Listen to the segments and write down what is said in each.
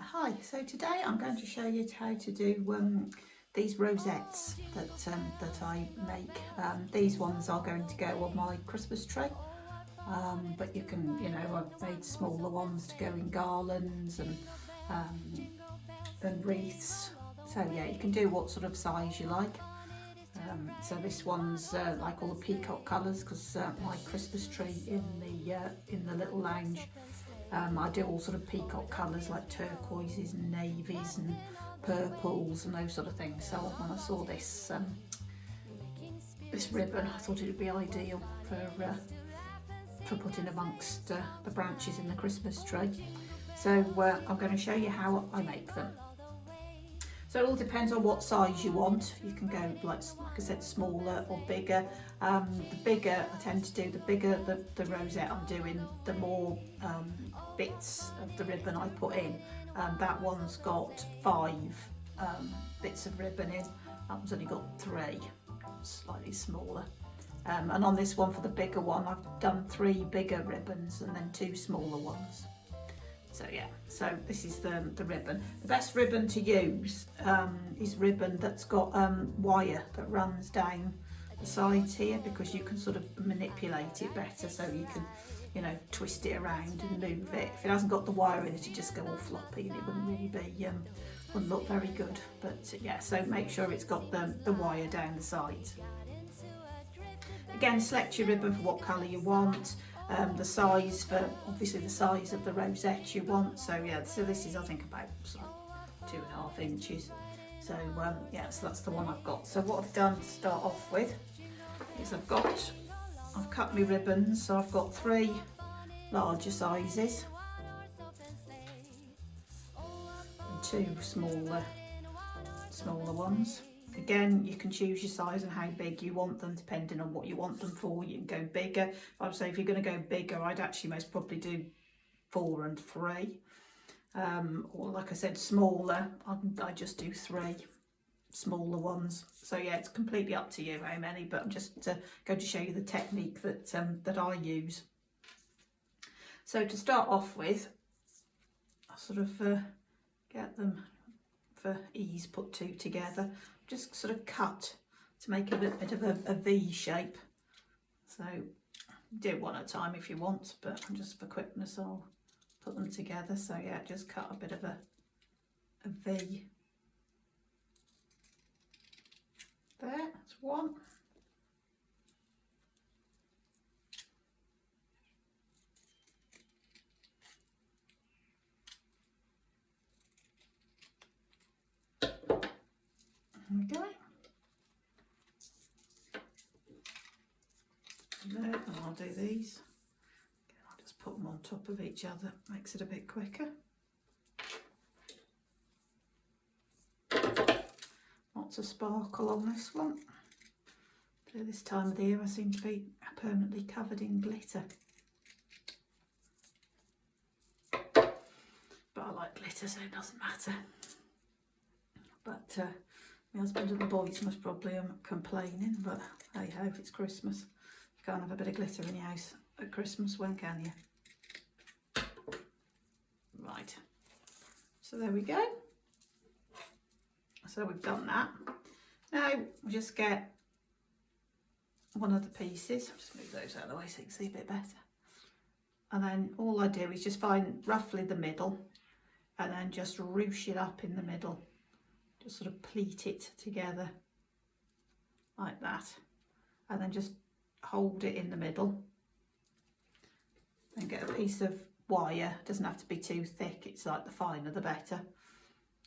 Hi, so today I'm going to show you how to do these rosettes that I make. These ones are going to go on my Christmas tree, but you can, I've made smaller ones to go in garlands and wreaths. So yeah, you can do what sort of size you like. So this one's like all the peacock colours because my Christmas tree in the little lounge. I do all sort of peacock colours like turquoises and navies and purples and those sort of things. So when I saw this this ribbon, I thought it would be ideal for putting amongst the branches in the Christmas tree. So I'm going to show you how I make them. So it all depends on what size you want. You can go like I said, smaller or bigger. The bigger I tend to do, the bigger the rosette I'm doing, the more bits of the ribbon I put in. That one's got 5 bits of ribbon in. That one's only got 3, slightly smaller. And on this one, for the bigger one, I've done 3 bigger ribbons and then 2 smaller ones. So yeah, so this is the ribbon. The best ribbon to use is ribbon that's got wire that runs down the sides here, because you can sort of manipulate it better, so you can, twist it around and move it. If it hasn't got the wire in it, it'd just go all floppy and it wouldn't really be, wouldn't look very good. But yeah, so make sure it's got the wire down the sides. Again, select your ribbon for what colour you want. The size, for obviously the size of the rosette you want. So yeah, so this is I think about sort of 2.5 inches. So yeah, so that's the one I've got. So what I've done to start off with is I've cut my ribbons. So I've got 3 larger sizes and 2 smaller ones. Again, you can choose your size and how big you want them depending on what you want them for. You can go bigger. I would say if you're going to go bigger, I'd actually most probably do 4 and 3. Or like I said, smaller, I just do 3 smaller ones. So yeah, it's completely up to you how many, but I'm just going to show you the technique that I use. So to start off with, I'll sort of get them for ease put 2 together. Just sort of cut to make a bit of a V shape. So do one at a time if you want, but just for quickness I'll put them together. So yeah, just cut a bit of a V. There, that's one. There we go. There, and I'll do these. Again, I'll just put them on top of each other, makes it a bit quicker. Lots of sparkle on this one. So this time of the year I seem to be permanently covered in glitter. But I like glitter, so it doesn't matter. But my husband and the boys must probably complaining, but hey ho, if it's Christmas, you can't have a bit of glitter in your house at Christmas, when can you? Right, so there we go. So we've done that. Now we'll just get one of the pieces, I'll just move those out of the way so you can see a bit better. And then all I do is just find roughly the middle and then just ruche it up in the middle. Just sort of pleat it together like that, and then just hold it in the middle and get a piece of wire. It doesn't have to be too thick, it's like the finer the better,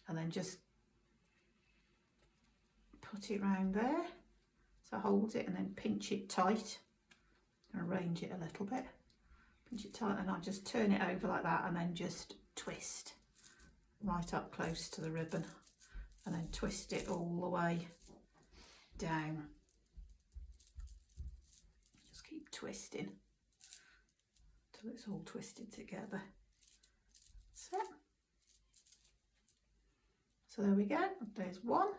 and then just put it around there. So hold it and then pinch it tight and arrange it a little bit, pinch it tight, and I'll just turn it over like that and then just twist right up close to the ribbon. And then twist it all the way down. Just keep twisting till it's all twisted together. That's it. So there we go, there's one.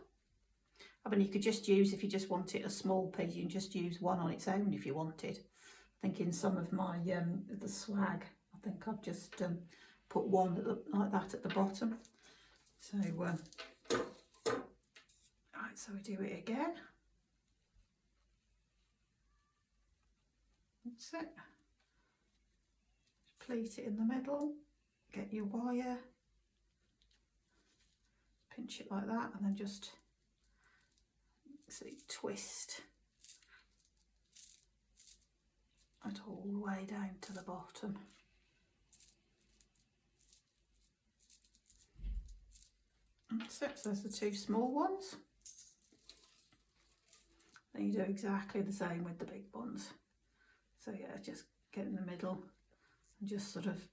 I mean, you could just use, if you just want it a small piece, you can just use one on its own if you wanted. I think in some of my the swag, I think I've just put one like that at the bottom. So right, so we do it again. That's it. Pleat it in the middle, get your wire, pinch it like that, and then just twist it all the way down to the bottom. That's it. So there's the two small ones. Then you do exactly the same with the big ones. So yeah, just get in the middle and just sort of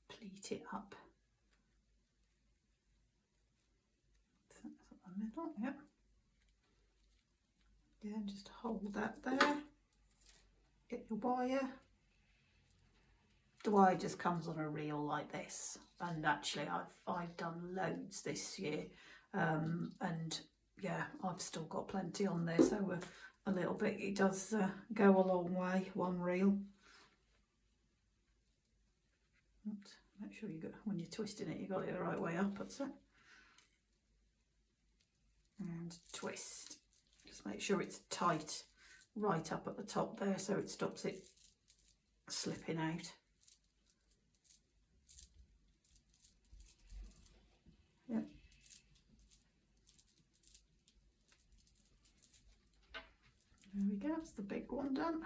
pleat it up. So that's the middle, yep. Yeah, just hold that there. Get your wire. The wire just comes on a reel like this, and actually I've done loads this year, and yeah, I've still got plenty on there, so a little bit, it does go a long way, one reel. Oops, make sure you got, when you're twisting it, you got it the right way up, that's it. And twist. Just make sure it's tight right up at the top there, so it stops it slipping out. Yep. There we go, that's the big one done.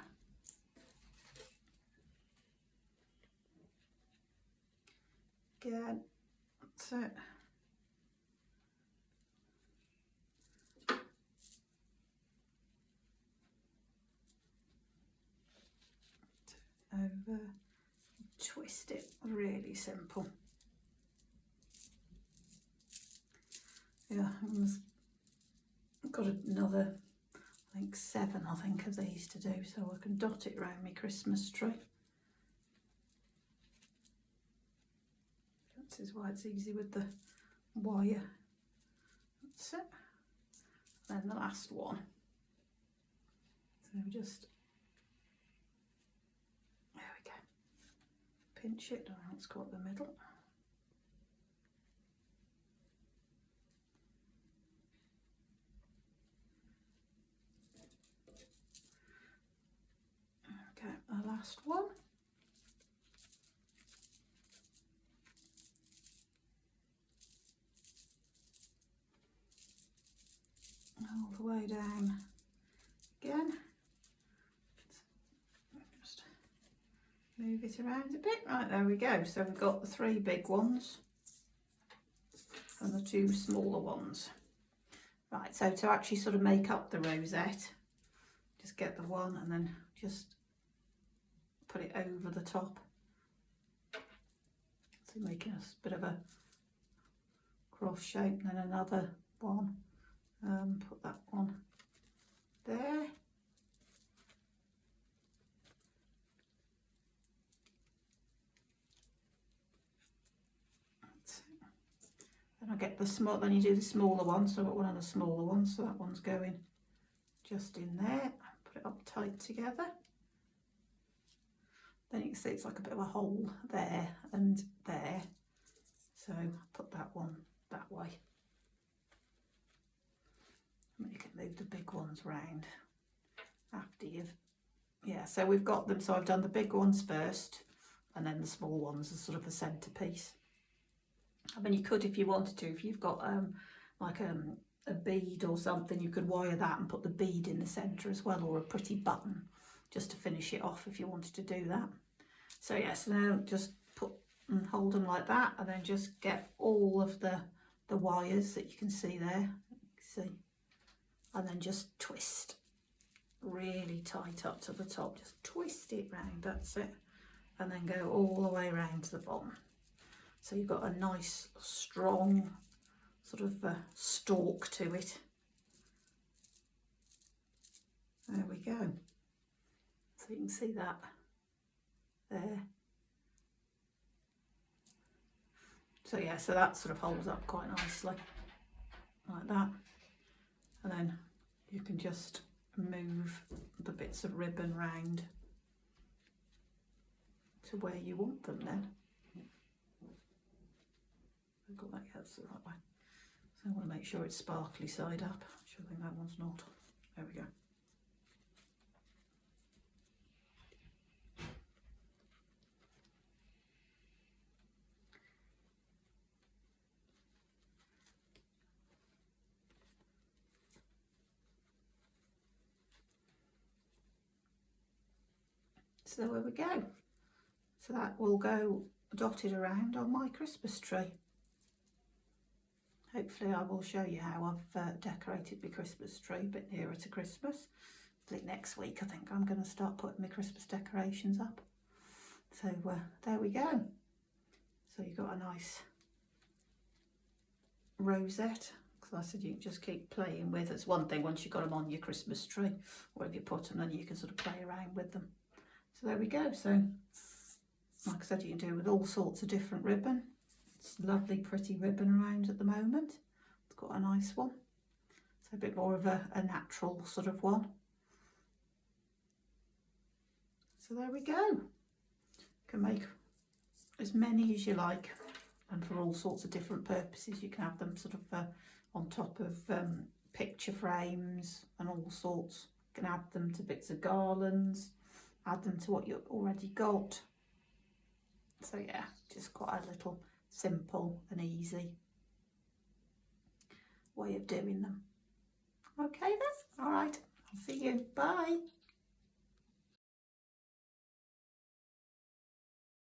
Again, that's it. Over, twist it, really simple. Yeah, I've got another, I think 7 of these to do, so I can dot it around my Christmas tree. This is why it's easy with the wire. That's it. Then the last one. So just, there we go. Pinch it, let's go up the middle. Okay, the last one. All the way down again. Just move it around a bit. Right, there we go. So we've got the 3 big ones and the 2 smaller ones. Right, so to actually sort of make up the rosette, just get the one and then just put it over the top. So making a bit of a cross shape, and then another one. Put that one there. Then I get the small, then you do the smaller one, so I've got one of the smaller ones, so that one's going just in there. Put it up tight together. Then you can see it's like a bit of a hole there and there, so put that one that way. And you can move the big ones round after you've, yeah, so we've got them, so I've done the big ones first and then the small ones as sort of a centerpiece. I mean, you could, if you wanted to, if you've got like a bead or something, you could wire that and put the bead in the center as well, or a pretty button just to finish it off if you wanted to do that. So yes, now just put and hold them like that, and then just get all of the wires that you can see there, see, and then just twist really tight up to the top. Just twist it round, that's it, and then go all the way around to the bottom. So you've got a nice strong sort of stalk to it. There we go. So you can see that there. So yeah, so that sort of holds up quite nicely like that, and then you can just move the bits of ribbon round to where you want them then. I've got that, yeah, that's the right way. So I want to make sure it's sparkly side up, which I think that one's not. There we go. So there we go. So that will go dotted around on my Christmas tree. Hopefully I will show you how I've decorated my Christmas tree a bit nearer to Christmas. I think next week I think I'm going to start putting my Christmas decorations up. So there we go. So you've got a nice rosette, because I said you can just keep playing with. It's one thing once you've got them on your Christmas tree, wherever you put them, then you can sort of play around with them. So there we go. So like I said, you can do with all sorts of different ribbon. It's lovely pretty ribbon around at the moment. It's got a nice one. So a bit more of a natural sort of one. So there we go. You can make as many as you like, and for all sorts of different purposes. You can have them sort of on top of picture frames and all sorts. You can add them to bits of garlands, add them to what you've already got. So yeah, just quite a little simple and easy way of doing them. Okay then, all right, I'll see you, bye.